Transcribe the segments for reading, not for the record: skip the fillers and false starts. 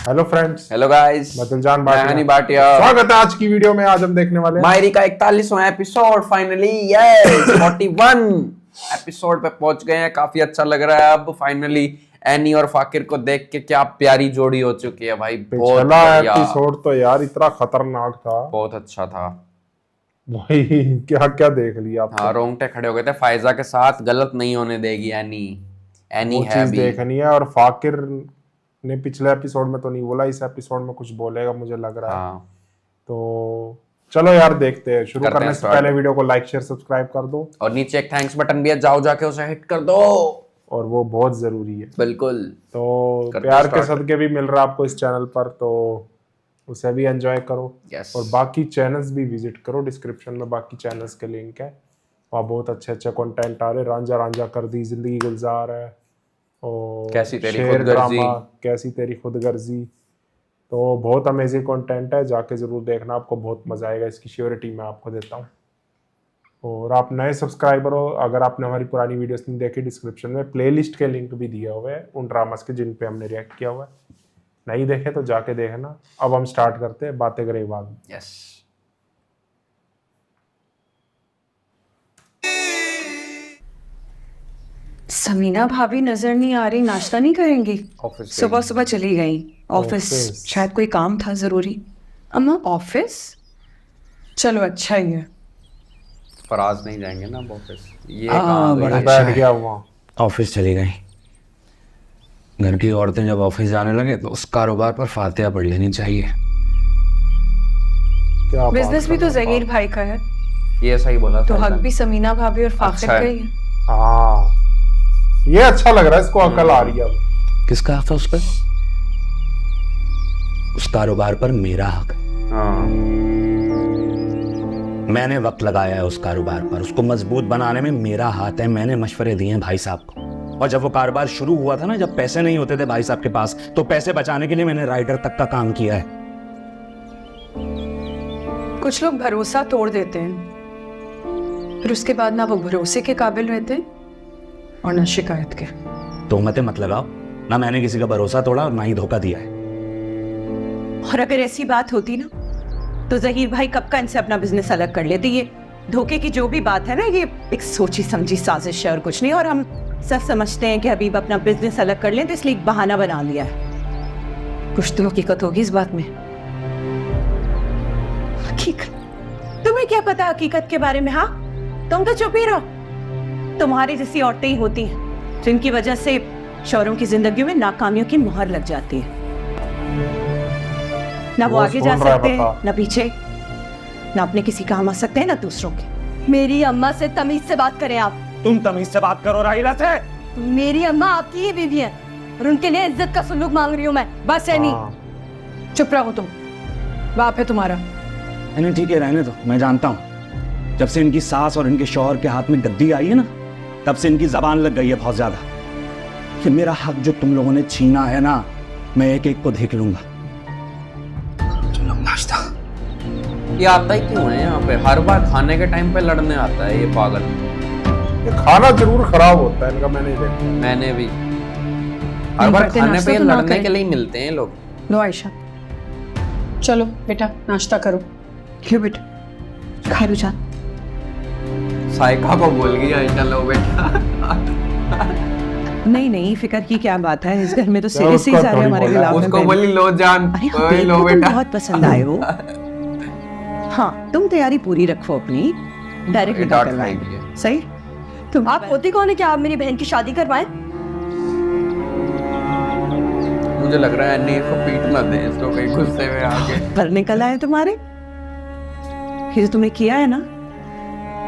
Hello friends, hello guys, मैं दिलजान मैं भाटिया। स्वागत है आज की वीडियो में। आज हम देखने वाले हैं मायरी का 41वां एपिसोड। फाइनली यस 41 एपिसोड पे पहुंच गए हैं। काफी अच्छा लग रहा है। अब फाइनली एनी और फाकिर को देख के क्या प्यारी जोड़ी हो चुकी है भाई। बहुत पिछला बढ़िया, एपिसोड तो यार इतना खतरनाक था। बहुत अच्छा था भाई क्या क्या देख लिया हाँ, आपने। रोंगटे खड़े हो गए थे। फायजा के साथ गलत नहीं होने देगी एनी। एनी वो है चीज भी। देखनी है। और फाकिर ने पिछले एपिसोड में तो नहीं बोला, इस एपिसोड में कुछ बोलेगा मुझे लग रहा है। हाँ, तो चलो यार देखते हैं। शुरू करते हैं करने से start। पहले वीडियो को लाइक शेयर सब्सक्राइब कर दो, और नीचे एक थैंक्स बटन भी है, जाओ जाके उसे हिट कर दो। और वो बहुत जरूरी है। बिल्कुल। तो करते प्यार के start। सदके भी मिल रहा है आपको इस चैनल पर, तो उसे भी एंजॉय करो। यस। और बाकी चैनल्स भी विजिट करो, डिस्क्रिप्शन में बाकी चैनल्स के लिंक है। वहाँ बहुत अच्छे अच्छे कंटेंट आ रहे। रांझा रांझा कर दी जिंदगी गुलजार है, और कैसी तेरी शेर खुदगर्जी। ड्रामा कैसी तेरी खुदगर्जी। तो बहुत अमेजिंग कंटेंट है, जाके जरूर देखना, आपको बहुत मजा आएगा। इसकी श्योरिटी मैं आपको देता हूँ। और आप नए सब्सक्राइबर हो, अगर आपने हमारी पुरानी वीडियोस नहीं देखी, डिस्क्रिप्शन में प्लेलिस्ट के लिंक भी दिए हुए हैं उन ड्रामास के जिन पे हमने रिएक्ट किया हुआ है। नहीं देखे तो जाके देखना। अब हम स्टार्ट करते हैं, बातें करें बाद में। यस। समीना भाभी नजर नहीं आ रही, नाश्ता नहीं करेंगी? ऑफिस सुबह सुबह चली गई ऑफिस। ऑफिस। शायद कोई काम था जरूरी। अम्मा ऑफिस? चलो अच्छा ही है। फराज नहीं जाएंगे ना अब ऑफिस। ये हाँ, कहाँ गई? बड़ा बैठ गया वहाँ। ऑफिस चली गई। घर की औरतें जब ऑफिस जाने लगे तो उस कारोबार पर फातिहा पढ़ लेनी चाहिए। क्या बात बिजनेस भी कर तो रहे हो जहीर भाई का है, ये सही बोला तो था हक इसने। भी समीना भाभी और फाकिर अच्छा का है। ही है। आप? हाँ, ये अच्छा लग रहा है, इसको अकल आ रही है अब। किसका हक था उस पर? उस कारोबार पर मेरा हक है। हाँ, मैंने वक्त लगाया है उस कारोबार पर, उसको मजबूत बनाने में मेरा हाथ है। मैंने मशवरे दिए हैं भाई साहब को। और जब वो कारोबार शुरू हुआ था ना, जब पैसे नहीं होते थे भाई साहब के पास, तो पैसे बचाने के लिए मैंने राइडर तक का काम किया है। कुछ लोग भरोसा तोड़ देते हैं, फिर उसके बाद ना वो भरोसे के काबिल रहते और ना शिकायत के। तोहमतें मत लगाओ ना, मैंने किसी का भरोसा तोड़ा और ना ही धोखा दिया है। और अगर ऐसी बात होती ना तो जहीर भाई कब का इनसे अपना बिजनेस अलग कर लेते। ये धोखे की जो भी बात है ना, ये एक सोची समझी साजिश है और कुछ नहीं। और हम सब समझते हैं कि हबीब अपना बिजनेस अलग कर लें, तो इसलिए एक बहाना बना लिया है। कुछ तो हकीकत होगी इस बात में। हकीकत? तुम्हें क्या पता हकीकत के बारे में? हाँ, तुम तो चुप ही रहो। तुम्हारी जैसी औरतें ही होती हैं जिनकी वजह से शौहरों की जिंदगियों में नाकामियों की मुहर लग जाती है। ना वो आगे जा सुन रहा है, सकते हैं, बता। ना पीछे, ना अपने किसी काम आ सकते हैं, ना दूसरों के। मेरी अम्मा से तमीज से बात करें आप। तुम तमीज से बात करो राहिला से। मेरी अम्मा आपकी ही बीवी है और उनके लिए इज्जत का सलूक मांग रही हूँ मैं। बस है नहीं, हाँ। चुप रहो तुम। बाप है तुम्हारा। नहीं ठीक है, रहने दो। मैं जानता हूँ, जब से इनकी सास और इनके शौहर के हाथ में गद्दी आई है ना, तब से इनकी जबान लग गई है बहुत ज्यादा। कि मेरा हक जो तुम लोगों ने छीना है ना, मैं एक एक को देख लूंगा। तुम लोग नाश्ता। ये आता ही क्यों है यहाँ पे? हर बार खाने के टाइम पे लड़ने आता है ये पागल। ये खाना जरूर खराब होता है इनका, मैंने देखा। मैंने भी हर बार करते खाने नाश्ता पे तो ना लड़ने करें। के लिए ही मिलते हैं लोग। लो आयशा, चलो बेटा नाश्ता करो। क्यों बेटा, खा लो जा। साइका को बोल गई आयशा, लो बेटा। नहीं नहीं, फिक्र की क्या बात है। इस घर में तो क्या सिरे से ही उसको सारे थोड़ी हमारे बोला? खिलाफ हैं। उसको बोली लो जान। अरे ओए हबीब लो को तुम बेटा। बहुत पसंद आए हो। हाँ, तुम तैयारी पूरी रखो अपनी, डायरेक्ट निकाह डांट करवाएंगे। खाएगी। सही? तुम आप होती कौन है कि आप मेरी बहन की शादी करवाएं? मुझे लग रहा है अन्नी इसको पीट ना दे, इसको कहीं गुस्से में आके। पर निकल आए तुम्हारे। ये जो तुमने किया है ना,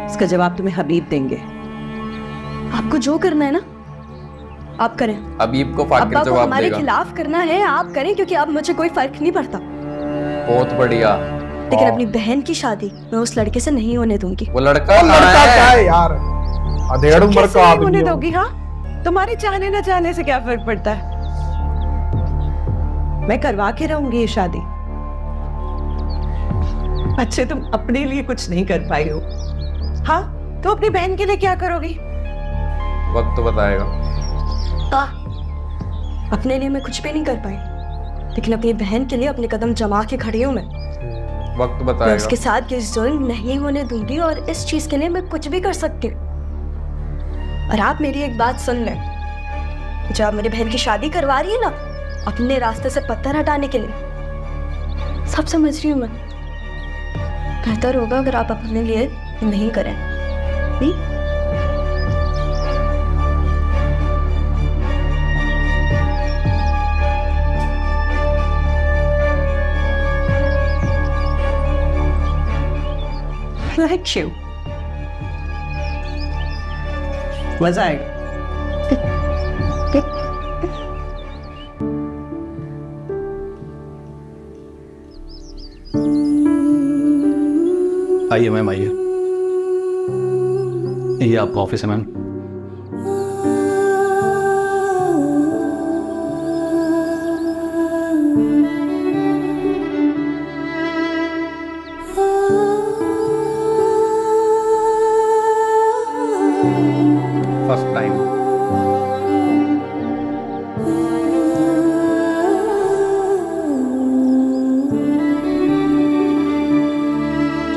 इसका जवाब तुम्हें हबीब देंगे। आपको जो करना है ना आप करें। हबीब को फाकिर अब्बा को जवाब हमारे देगा। खिलाफ करना है आप करें, क्योंकि अब मुझे कोई फर्क नहीं पड़ता। बहुत बढ़िया। लेकिन अपनी बहन की शादी मैं उस लड़के से नहीं होने दूंगी। वो लड़का और लड़का कहाँ क्या है? है यार, अधेड़ उम्र कैसे का नहीं आदमी होने है वो। दोगी? हाँ, तुम्हारे चाहने न चाहने से क्या फर्क पड़ता है? मैं करवा के रहूंगी ये शादी। अच्छे, तुम अपने लिए कुछ नहीं कर पाई हो। हाँ, तो अपनी बहन के लिए क्या करोगी? वक्त तो बताएगा। अपने लिए मैं कुछ भी नहीं कर पाई। लेकिन अपनी बहन के लिए अपने कदम जमा के खड़ी हूँ मैं। वक्त मैं बताएगा। उसके साथ ये जुल्म नहीं होने दूंगी और इस चीज के लिए मैं कुछ भी कर सकती हूँ। और आप मेरी एक बात सुन लें, जब आप मेरी बहन की शादी करवा रही है ना अपने रास्ते से पत्थर हटाने के लिए, सब समझ रही हूँ मैं। बेहतर होगा अगर आप अपने लिए नहीं करें। नहीं? Like you. मजा आएगा। आइए मैम, आइए। ये आपका ऑफिस है मैम। First time.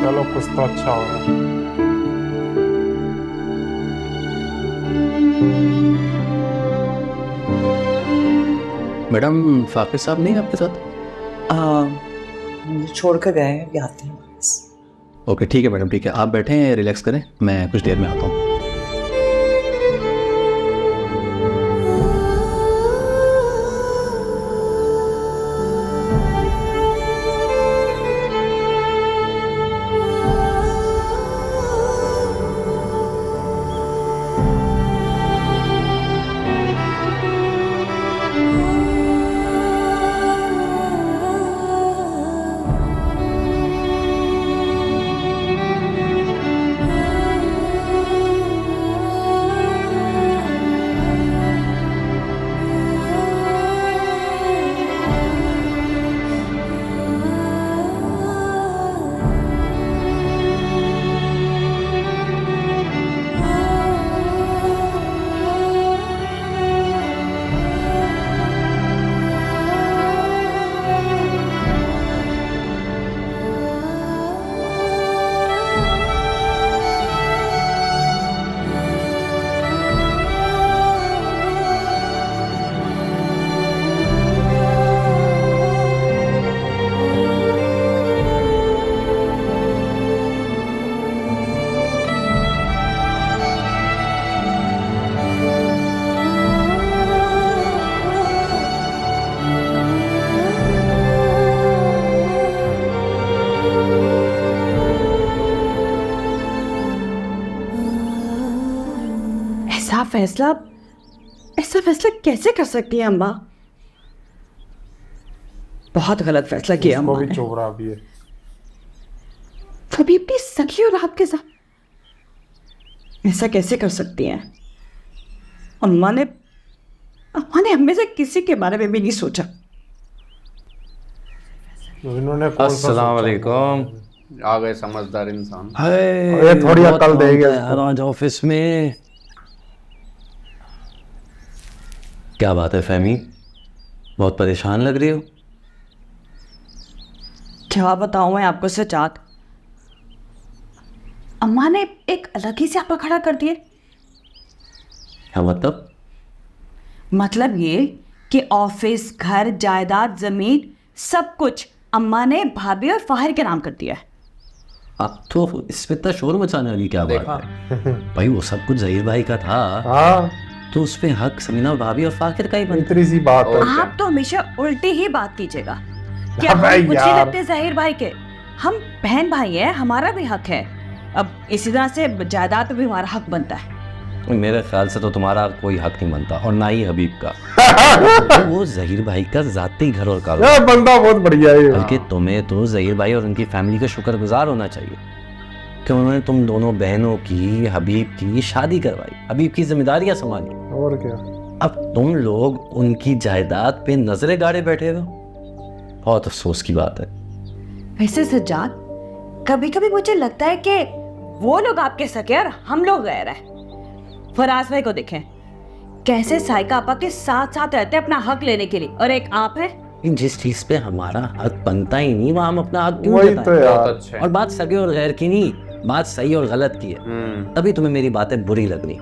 चलो कुछ तो अच्छा हो रहा है। मैडम फाकिर साहब नहीं है आपके साथ? छोड़ कर गए हैं, अभी आते हैं वापस। ओके ठीक है मैडम, ठीक है। आप बैठें, रिलैक्स करें, मैं कुछ देर में आता हूँ। ऐसा फैसला कैसे कर सकती है अम्मा? बहुत गलत फैसला किया उसको अम्मा भी ने। चोबड़ा भी है। वो भी अपनी सखी और आपके साथ ऐसा कैसे कर सकती हैं? अम्मा ने हमें से किसी के बारे में भी नहीं सोचा। तो इन्होंने कौन सा अस्सलाम सोचा? वालेकुम। आ गए समझदार इंसान। ये थोड़ी अकल देगी इसको। आज ऑफिस में क्या बात है फहमी, बहुत परेशान लग रही हो। क्या बताऊं मैं आपको सचात, अम्मा ने एक अलग ही स्यापा खड़ा कर दिए। क्या मतलब? मतलब ये कि ऑफिस, घर, जायदाद, जमीन सब कुछ अम्मा ने भाभी और फाहिर के नाम कर दिया है। अब तो इसमें इतना शोर मचाने वाली क्या बात है? भाई वो सब कुछ जहीर भाई का था, हाँ तो उस पे हक समीना भाभी और फाकिर का ही बनता। इतनी सी बात है। आप तो हमेशा उल्टी ही बात कीजिएगा। क्या अबे हम कुछ नहीं यार। लगते जाहिर भाई के? हम बहन भाई हैं, हमारा भी हक है। अब इसी तरह से जायदाद पे भी हमारा हक बनता है। मेरे ख्याल से तो तुम्हारा कोई हक नहीं बनता, और ना ही हबीब का। वो जहीर भाई का जाती घर और कारोबार, ये बंदा बहुत बढ़िया है। बल्कि तुम्हें तो जहीर भाई और उनकी फैमिली का शुक्रगुजार होना चाहिए कि उन्होंने तुम दोनों बहनों की, हबीब की शादी करवाई, हबीब की जिम्मेदारियां संभाली। और क्या। अब तुम लोग उनकी जायदाद पे नजरें गाड़े बैठे हो, बहुत अफसोस की बात है। वैसे सज्जाद, कभी कभी मुझे लगता है कि वो लोग आपके सके और हम लोग गैर है। फराज भाई को देखें, कैसे साइका आपा के साथ साथ रहते हैं अपना हक लेने के लिए, और एक आप है लेकिन जिस चीज पे हमारा हक बनता ही नहीं वहां हम अपना हक क्यों वही जताएं? तो बहुत यार। अच्छे और बात सगे और गैर की नहीं, बात सही और गलत की है। तभी तुम्हें मेरी बातें बुरी लग रही।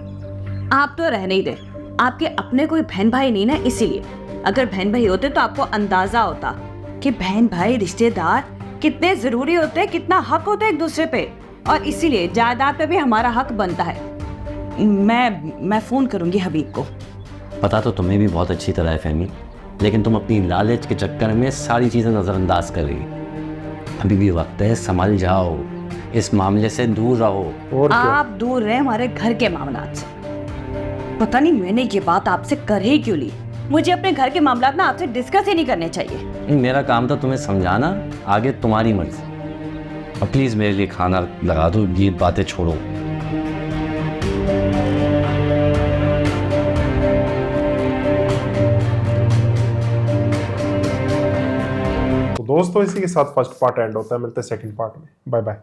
आप तो रहने ही दे, आपके अपने कोई बहन भाई नहीं ना, इसीलिए। अगर बहन भाई होते तो आपको अंदाजा होता कि बहन भाई रिश्तेदार कितने जरूरी होते हैं, कितना हक होता है एक दूसरे पे, और इसीलिए जायदाद पे भी हमारा हक बनता है। मैं फोन करूंगी हबीब को। पता तो तुम्हें भी बहुत अच्छी तरह है फहमी, लेकिन तुम अपनी लालच के चक्कर में सारी चीजें नजरअंदाज कर रही। अभी भी वक्त है, संभल जाओ, इस मामले से दूर रहो। और क्या। आप दूर रहे हमारे घर के मामलात से। पता नहीं मैंने ये बात आपसे कर ही क्यों ली। मुझे अपने घर के मामलात ना आपसे डिस्कस ही नहीं करने चाहिए। मेरा काम था तुम्हें समझाना, आगे तुम्हारी मर्जी। और प्लीज मेरे लिए खाना लगा दो, ये बातें छोड़ो। तो दोस्तों इसी के साथ फर्स्ट पार्ट एंड होता है, मिलते हैं सेकंड पार्ट में। Bye bye.